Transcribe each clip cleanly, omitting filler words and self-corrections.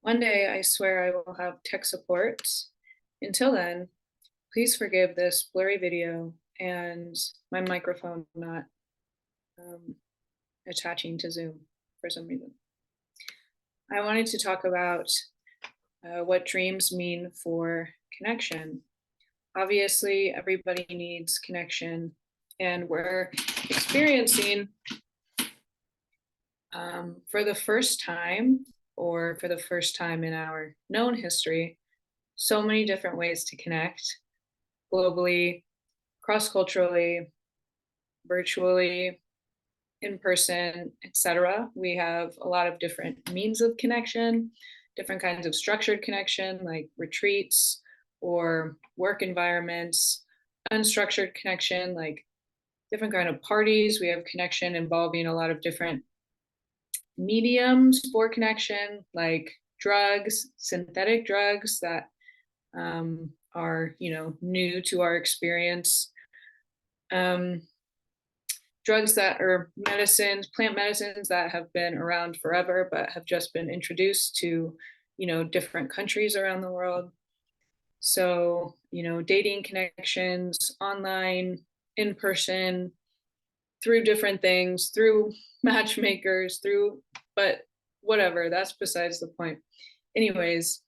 One day, I swear I will have tech support. Until then, please forgive this blurry video and my microphone not um, attaching to Zoom for some reason. I wanted to talk about what dreams mean for connection. Obviously, everybody needs connection, and we're experiencing for the first time, or for the first time in our known history, so many different ways to connect globally, cross culturally, virtually, in person, etc. We have a lot of different means of connection, different kinds of structured connection, like retreats or work environments, unstructured connection, like different kind of parties. We have connection involving a lot of different mediums for connection, like drugs, synthetic drugs that are, new to our experience. Um, Drugs that are medicines, plant medicines that have been around forever, but have just been introduced to, different countries around the world. So, dating connections, online, in person, through different things, through matchmakers, but whatever, that's besides the point. Anyways,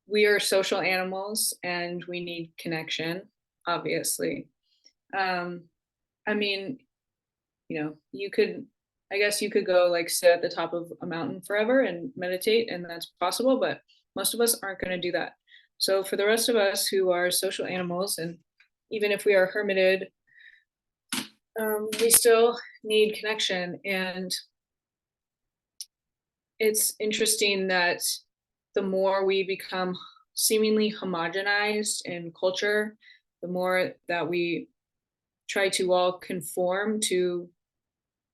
we are social animals and we need connection, obviously. Um, I mean, I guess you could go like sit at the top of a mountain forever and meditate, and that's possible, but most of us aren't going to do that. So, for the rest of us who are social animals, and even if we are hermited, we still need connection. And it's interesting that the more we become seemingly homogenized in culture, the more that we try to all conform to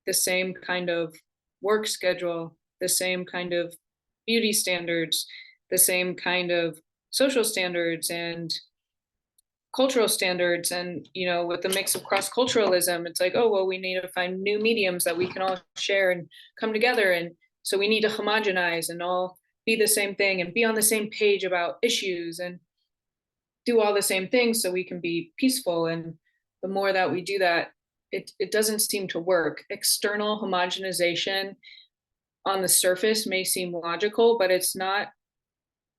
the same kind of work schedule, the same kind of beauty standards, the same kind of social standards and cultural standards. And, with the mix of cross culturalism, it's like, oh, well, we need to find new mediums that we can all share and come together. And so we need to homogenize and all be the same thing and be on the same page about issues and do all the same things so we can be peaceful. And the more that we do that, it doesn't seem to work. External homogenization on the surface may seem logical, but it's not.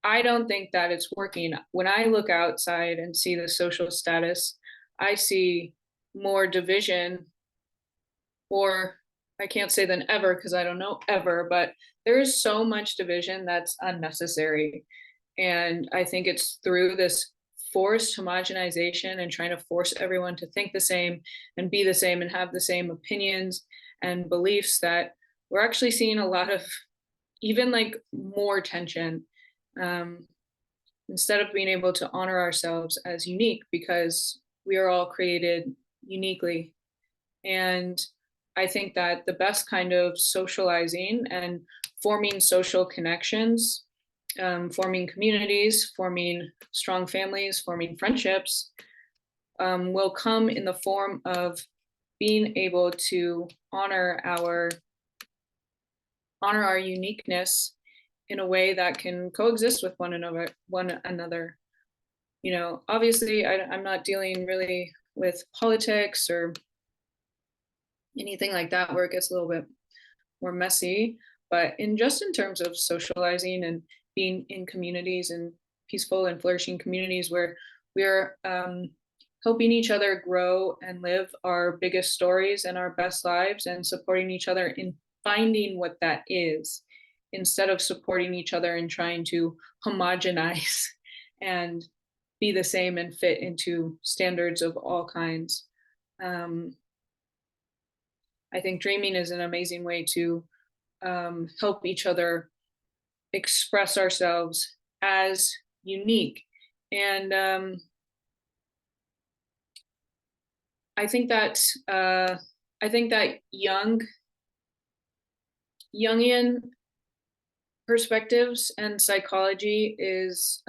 I don't think that it's working. When I look outside and see the social status, I see more division, or I can't say than ever because I don't know ever, but there is so much division that's unnecessary. And I think it's through this forced homogenization and trying to force everyone to think the same and be the same and have the same opinions and beliefs that we're actually seeing a lot of even like more tension, um, instead of being able to honor ourselves as unique, because we are all created uniquely. And I think that the best kind of socializing and forming social connections, forming communities, forming strong families, forming friendships, will come in the form of being able to honor our uniqueness in a way that can coexist with one another. Obviously, I'm not dealing really with politics or anything like that where it gets a little bit more messy, but in terms of socializing and being in communities and peaceful and flourishing communities where we're helping each other grow and live our biggest stories and our best lives, and supporting each other in finding what that is, instead of supporting each other and trying to homogenize and be the same and fit into standards of all kinds. um, I think dreaming is an amazing way to help each other express ourselves as unique. And I think that Jungian perspectives and psychology is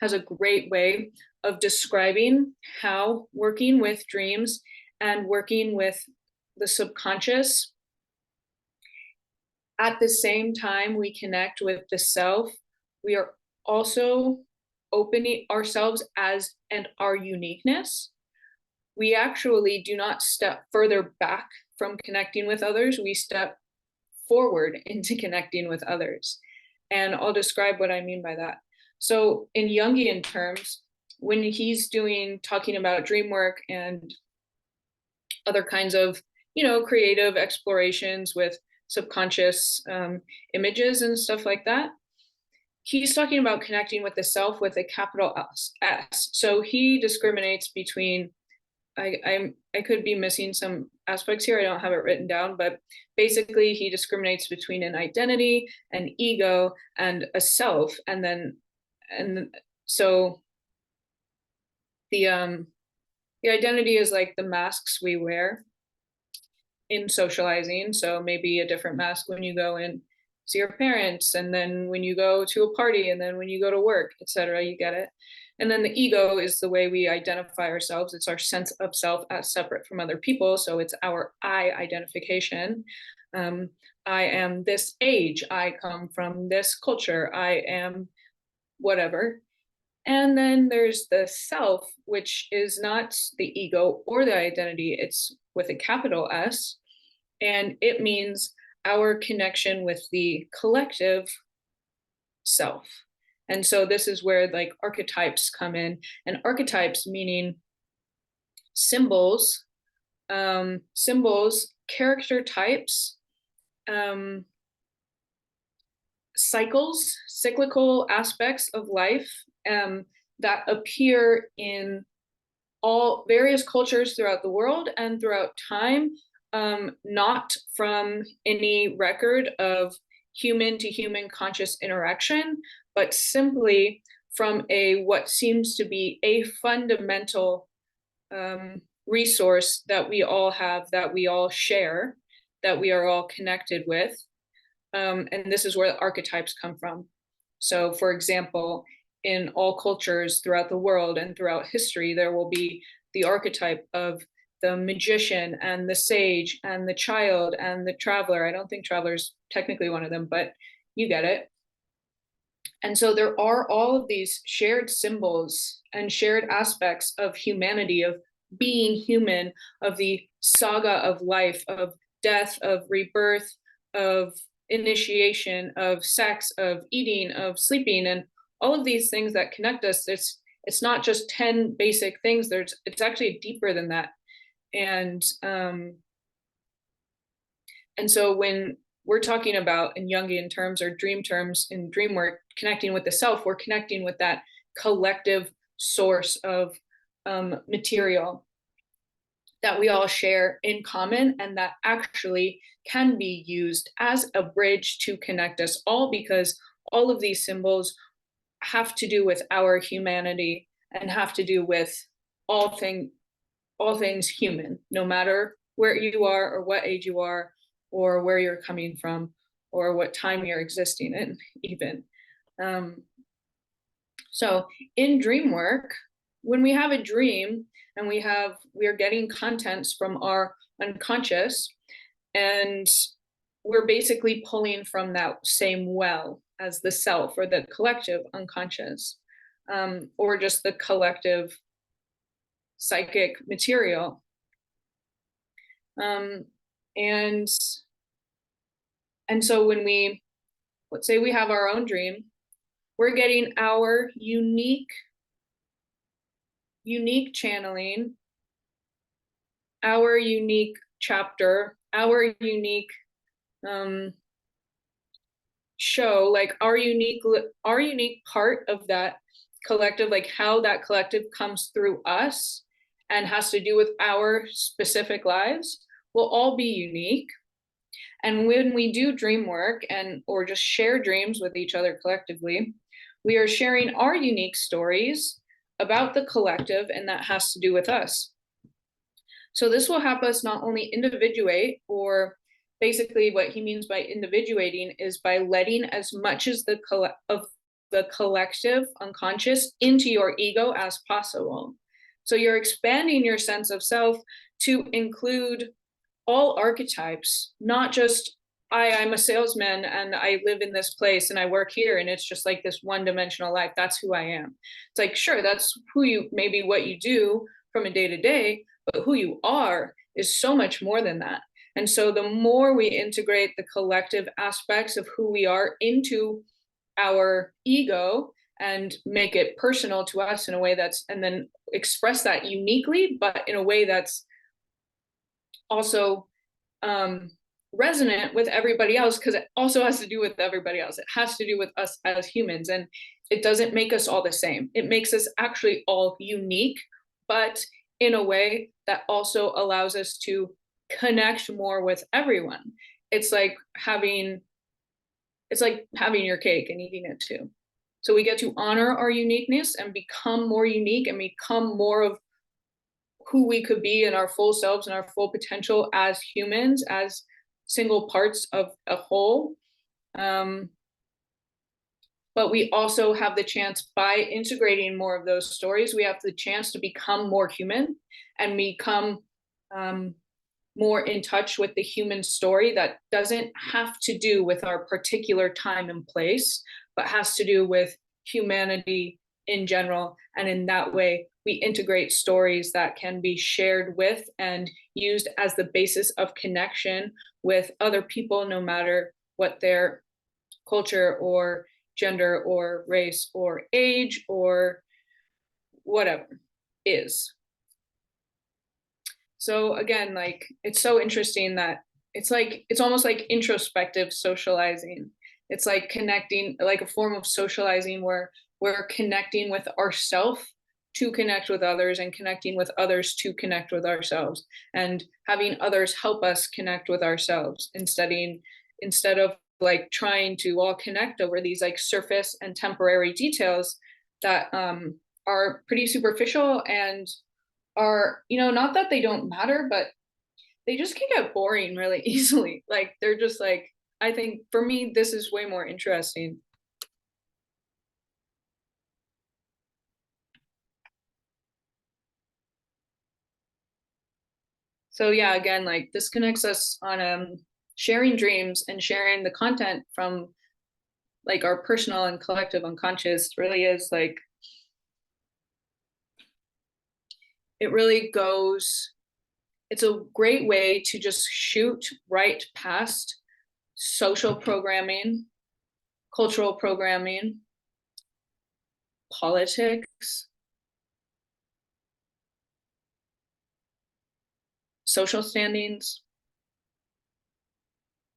has a great way of describing how working with dreams and working with the subconscious at the same time we connect with the self, we are also opening ourselves as and our uniqueness. We actually do not step further back from connecting with others, we step forward into connecting with others. And I'll describe what I mean by that. So in Jungian terms, when he's talking about dream work and other kinds of, creative explorations with subconscious images and stuff like that, he's talking about connecting with the self with a capital S. So he discriminates between, I could be missing some aspects here. I don't have it written down, but basically he discriminates between an identity, an ego, and a self. And so the identity is like the masks we wear in socializing. So maybe a different mask when you go and see your parents, and then when you go to a party, and then when you go to work, etc. You get it. And then the ego is the way we identify ourselves. It's our sense of self as separate from other people. So it's our I identification. I am this age. I come from this culture. I am whatever. And then there's the self, which is not the ego or the identity. It's with a capital S. And it means our connection with the collective self. And so this is where like archetypes come in, and archetypes meaning symbols, character types, cycles, cyclical aspects of life that appear in all various cultures throughout the world and throughout time, not from any record of human to human conscious interaction, but simply from what seems to be a fundamental resource that we all have, that we all share, that we are all connected with. And this is where the archetypes come from. So, for example, in all cultures throughout the world and throughout history, there will be the archetype of the magician and the sage and the child and the traveler. I don't think traveler's technically one of them, but you get it. And so there are all of these shared symbols and shared aspects of humanity, of being human, of the saga of life, of death, of rebirth, of initiation, of sex, of eating, of sleeping, and all of these things that connect us. It's not just 10 basic things. It's actually deeper than that. And so when we're talking about in Jungian terms or dream terms, in dream work, connecting with the self, we're connecting with that collective source of material that we all share in common, and that actually can be used as a bridge to connect us all, because all of these symbols have to do with our humanity and have to do with all things human, no matter where you are or what age you are or where you're coming from or what time you're existing in even. So in dream work, when we have a dream and we are getting contents from our unconscious, and we're basically pulling from that same well as the self or the collective unconscious, or just the collective psychic material. And so when let's say we have our own dream, we're getting our unique channeling, our unique chapter, our unique show, like our unique part of that collective, like how that collective comes through us and has to do with our specific lives, will all be unique. And when we do dream work or just share dreams with each other collectively, we are sharing our unique stories about the collective, and that has to do with us. So this will help us not only individuate, or basically what he means by individuating is by letting as much as of the collective unconscious into your ego as possible. So you're expanding your sense of self to include all archetypes, not just I'm a salesman and I live in this place and I work here and it's just like this one-dimensional life. That's who I am. It's like, sure, that's who you, maybe what you do from a day to day, but who you are is so much more than that. And so the more we integrate the collective aspects of who we are into our ego and make it personal to us in a way that's, and then express that uniquely, but in a way that's also um, resonant with everybody else, because it also has to do with everybody else. It has to do with us as humans, and it doesn't make us all the same. It makes us actually all unique, but in a way that also allows us to connect more with everyone. It's like having your cake and eating it too. So we get to honor our uniqueness and become more unique and become more of who we could be in our full selves and our full potential as humans, as single parts of a whole. But we also have the chance, by integrating more of those stories, we have the chance to become more human and become more in touch with the human story that doesn't have to do with our particular time and place, but has to do with humanity in general. And in that way, we integrate stories that can be shared with and used as the basis of connection with other people, no matter what their culture or gender or race or age or whatever is. So again, like, it's so interesting that it's almost like introspective socializing. It's like connecting, like a form of socializing where we're connecting with ourselves to connect with others, and connecting with others to connect with ourselves, and having others help us connect with ourselves, instead of like trying to all connect over these like surface and temporary details that are pretty superficial and are, not that they don't matter, but they just can get boring really easily. Like, they're just like, I think for me, this is way more interesting. So yeah, again, like, this connects us on sharing dreams and sharing the content from like our personal and collective unconscious. Really is like, it really goes, it's a great way to just shoot right past social programming, cultural programming, politics, social standings,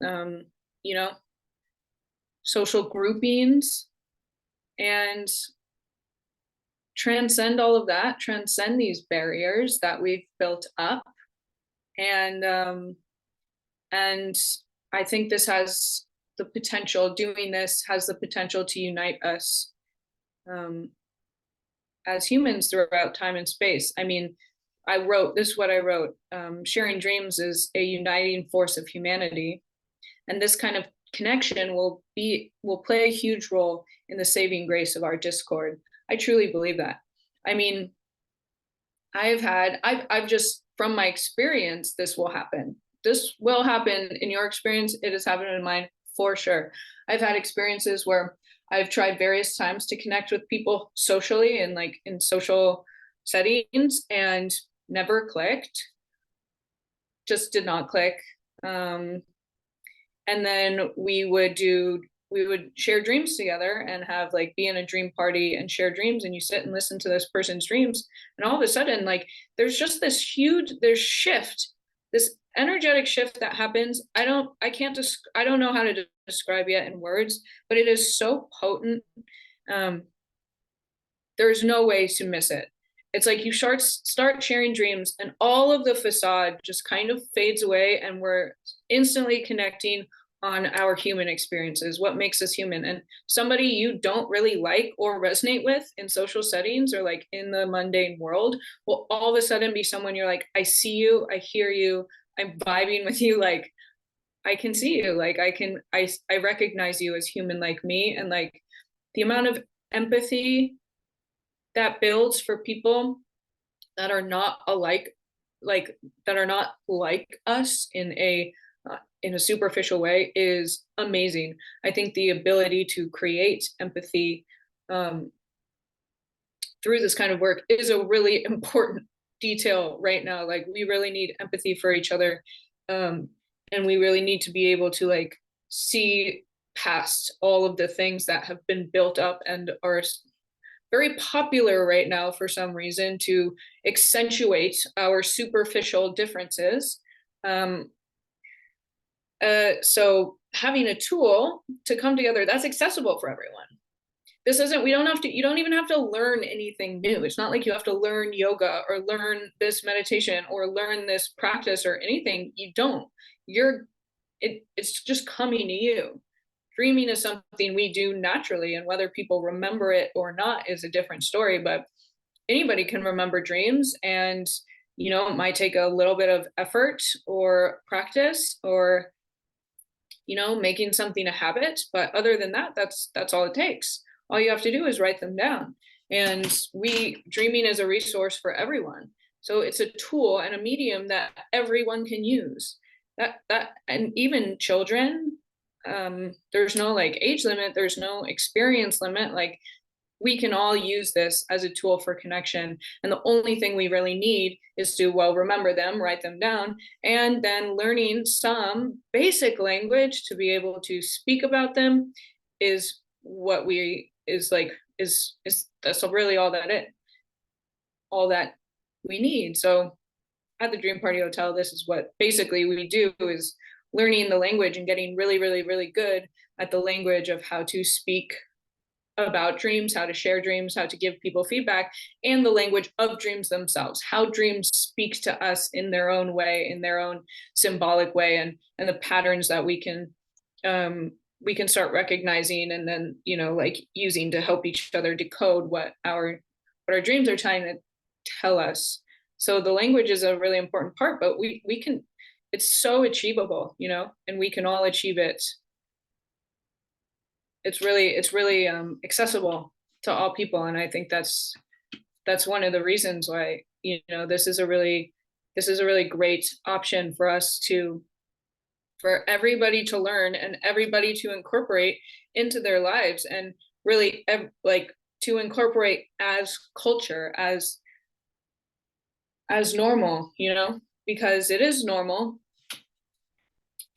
um, you know, social groupings, and transcend all of that, transcend these barriers that we've built up. And I think this has the potential, doing this has the potential to unite us um, as humans throughout time and space. I mean, I wrote this is what I wrote. Sharing dreams is a uniting force of humanity, and this kind of connection will play a huge role in the saving grace of our discord. I truly believe that. I mean, I've just, from my experience, this will happen. This will happen in your experience. It has happened in mine for sure. I've had experiences where I've tried various times to connect with people socially and like in social settings, and never clicked, just did not click. And then we would share dreams together and have like be in a dream party and share dreams, and you sit and listen to this person's dreams, and all of a sudden, like, there's just there's shift, this energetic shift that happens. I don't know how to describe yet in words, but it is so potent. um there's no way to miss it. It's like you start sharing dreams and all of the facade just kind of fades away, and we're instantly connecting on our human experiences, what makes us human. And somebody you don't really like or resonate with in social settings or like in the mundane world will all of a sudden be someone you're like, I see you, I hear you, I'm vibing with you, like, I can see you, like, I recognize you as human like me. And like, the amount of empathy that builds for people that are not alike, like, that are not like us in a in a superficial way is amazing. I think the ability to create empathy um, through this kind of work is a really important detail right now. Like we really need empathy for each other. Um, and we really need to be able to like see past all of the things that have been built up and are very popular right now for some reason to accentuate our superficial differences. Um, so having a tool to come together that's accessible for everyone. This isn't, we don't have to, you don't even have to learn anything new. It's not like you have to learn yoga or learn this meditation or learn this practice or anything. You don't. It's just coming to you. Dreaming is something we do naturally, and whether people remember it or not is a different story, but anybody can remember dreams. And it might take a little bit of effort or practice or making something a habit, but other than that, that's all it takes. All you have to do is write them down. And dreaming is a resource for everyone, so it's a tool and a medium that everyone can use. And even children, there's no like age limit, there's no experience limit. Like we can all use this as a tool for connection. And the only thing we really need is to, well, remember them, write them down, and then learning some basic language to be able to speak about them is what we is like is that's really all that we need. So at the Dream Party Hotel, this is what basically we do, is learning the language and getting really, really, really good at the language of how to speak about dreams, how to share dreams, how to give people feedback, and the language of dreams themselves, how dreams speak to us in their own way, in their own symbolic way, and the patterns that we can start recognizing and then like using to help each other decode what our dreams are trying to tell us. So the language is a really important part, but we can, it's so achievable, and we can all achieve it. It's really accessible to all people, and I think that's one of the reasons why this is a really great option for us for everybody to learn and everybody to incorporate into their lives, and really like to incorporate as culture, as normal, because it is normal.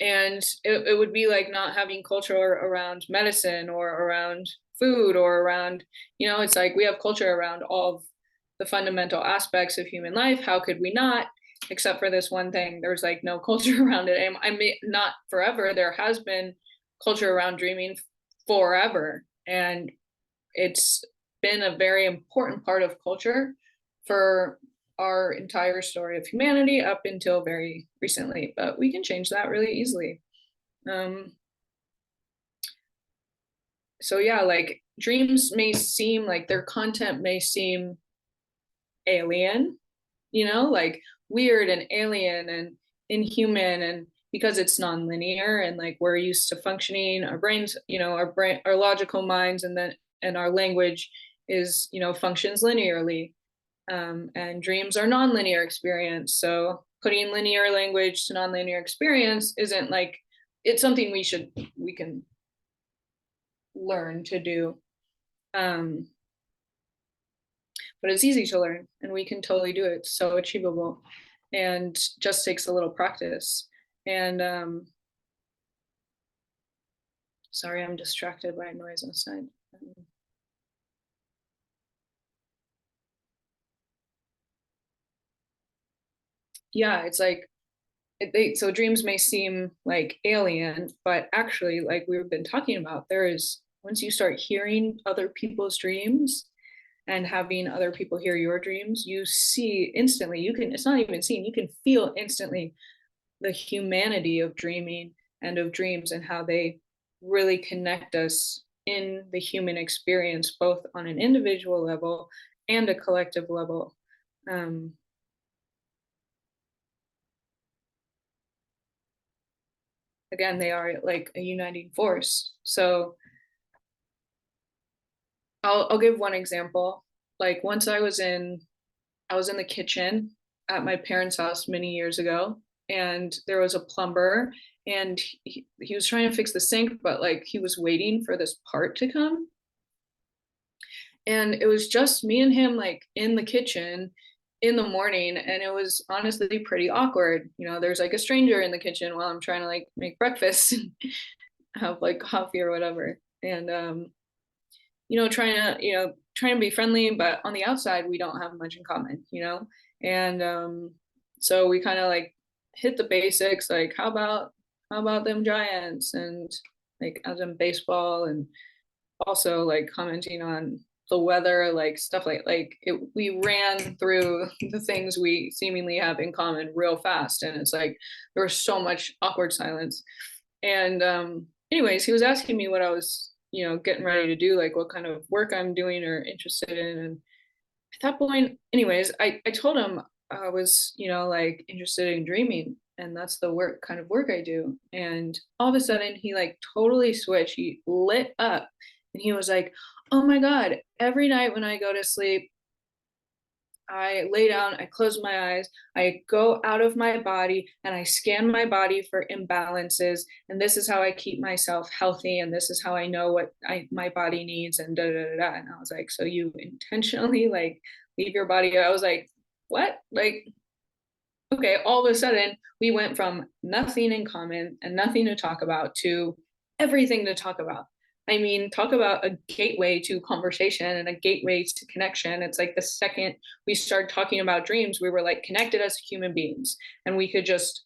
And it would be like not having culture around medicine or around food or around, it's like we have culture around all of the fundamental aspects of human life. How could we not? Except for this one thing, there's like no culture around it. And I mean, not forever. There has been culture around dreaming forever. And it's been a very important part of culture for our entire story of humanity up until very recently, but we can change that really easily. So yeah, like dreams may seem like their content may seem alien, like weird and alien and inhuman, and because it's non-linear and like we're used to functioning, our brains, our logical minds, and our language is, functions linearly. And dreams are non-linear experience. So putting linear language to non-linear experience isn't like, it's something we can learn to do. But it's easy to learn and we can totally do it. It's so achievable and just takes a little practice. And sorry, I'm distracted by noise outside. Yeah, it's like so dreams may seem like alien, but actually, like we've been talking about, there is, once you start hearing other people's dreams and having other people hear your dreams, you see instantly, it's not even seen, you can feel instantly the humanity of dreaming and of dreams and how they really connect us in the human experience, both on an individual level and a collective level. Again, they are like a uniting force. So I'll give one example. Like once I was in the kitchen at my parents' house many years ago, and there was a plumber, and he was trying to fix the sink, but like he was waiting for this part to come. And it was just me and him like in the kitchen in the morning, and it was honestly pretty awkward. There's like a stranger in the kitchen while I'm trying to like make breakfast and have like coffee or whatever. And trying to be friendly, but on the outside we don't have much in common. And so we kind of like hit the basics, like how about them Giants, and like as in baseball, and also like commenting on the weather, like stuff we ran through the things we seemingly have in common real fast, and it's like there was so much awkward silence. And anyways, he was asking me what I was getting ready to do, like what kind of work I'm doing or interested in. And at that point, anyways, I told him I was like interested in dreaming, and that's the kind of work I do. And all of a sudden he like totally switched, he lit up, and he was like, oh my God, every night when I go to sleep, I lay down, I close my eyes, I go out of my body and I scan my body for imbalances. And this is how I keep myself healthy. And this is how I know what my body needs, and da da da da. And I was like, so you intentionally like leave your body? I was like, what? Like, okay, all of a sudden we went from nothing in common and nothing to talk about to everything to talk about. I mean, talk about a gateway to conversation and a gateway to connection. It's like the second we started talking about dreams, we were like connected as human beings, and we could just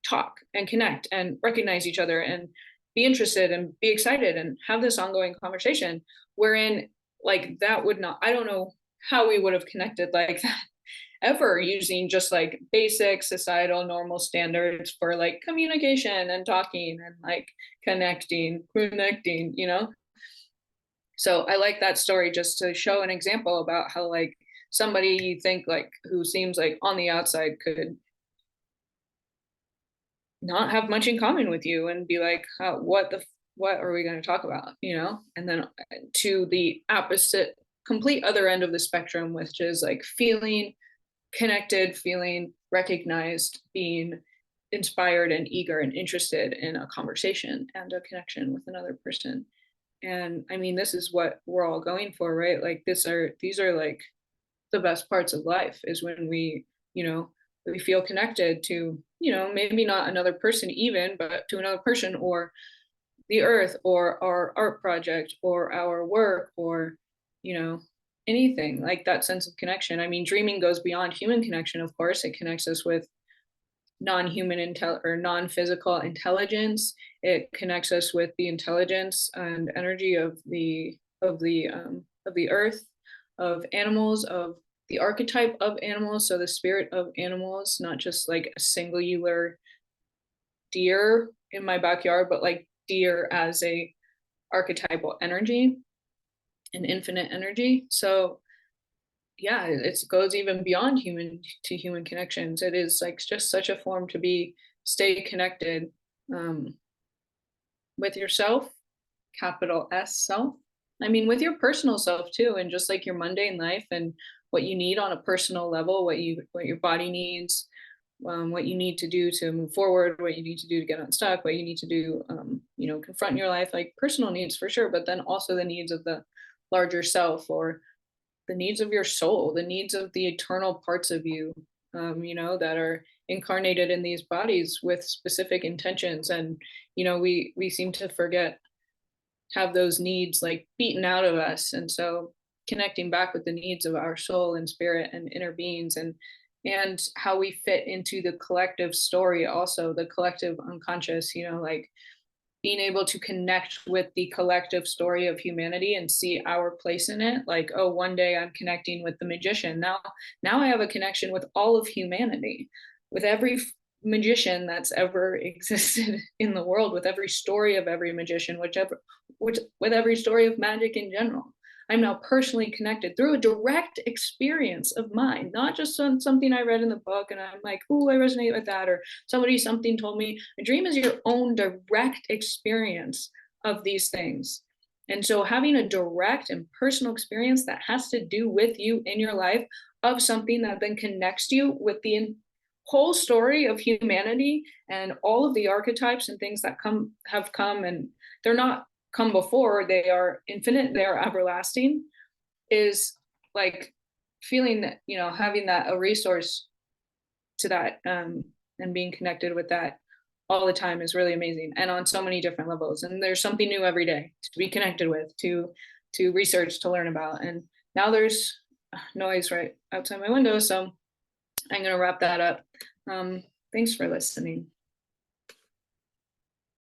talk and connect and recognize each other and be interested and be excited and have this ongoing conversation. Wherein, like, that would not, I don't know how we would have connected like that ever, using just like basic societal normal standards for like communication and talking and like connecting. So I like that story just to show an example about how like somebody you think like who seems like on the outside could not have much in common with you and be like, what are we going to talk about? And then to the opposite, complete other end of the spectrum, which is like feeling connected, feeling recognized, being inspired and eager and interested in a conversation and a connection with another person. And I mean, this is what we're all going for, right? Like these are like the best parts of life, is when we feel connected to, maybe not another person even, but to another person, or the earth, or our art project, or our work, or you know anything like that sense of connection. I mean, dreaming goes beyond human connection. Of course, it connects us with non-human or non-physical intelligence. It connects us with the intelligence and energy of the earth, of animals, of the archetype of animals, so the spirit of animals, not just like a singular deer in my backyard, but like deer as a archetypal energy, an infinite energy. So yeah, it goes even beyond human to human connections. It is like just such a form to stay connected um, with yourself, capital S self. I mean, with your personal self too, and just like your mundane life and what you need on a personal level, what your body needs, what you need to do to move forward, what you need to do to get unstuck, what you need to do, confront your life, like personal needs for sure, but then also the needs of the larger self, or the needs of your soul, the needs of the eternal parts of you, that are incarnated in these bodies with specific intentions. And, we seem to forget, have those needs like beaten out of us. And so connecting back with the needs of our soul and spirit and inner beings, and how we fit into the collective story, also the collective unconscious, like being able to connect with the collective story of humanity and see our place in it. Like, oh, one day I'm connecting with the magician. Now I have a connection with all of humanity, with every magician that's ever existed in the world, with every story of every magician, with every story of magic in general. I'm now personally connected through a direct experience of mine, not just something I read in the book and I'm like, oh, I resonate with that, or something told me. A dream is your own direct experience of these things. And so having a direct and personal experience that has to do with you in your life, of something that then connects you with whole story of humanity and all of the archetypes and things that have come, and they're not come before, they are infinite, they are everlasting, is like feeling that, having that a resource to that, and being connected with that all the time is really amazing, and on so many different levels, and there's something new every day to be connected with, to research, to learn about. And now there's noise right outside my window, so I'm going to wrap that up. Thanks for listening.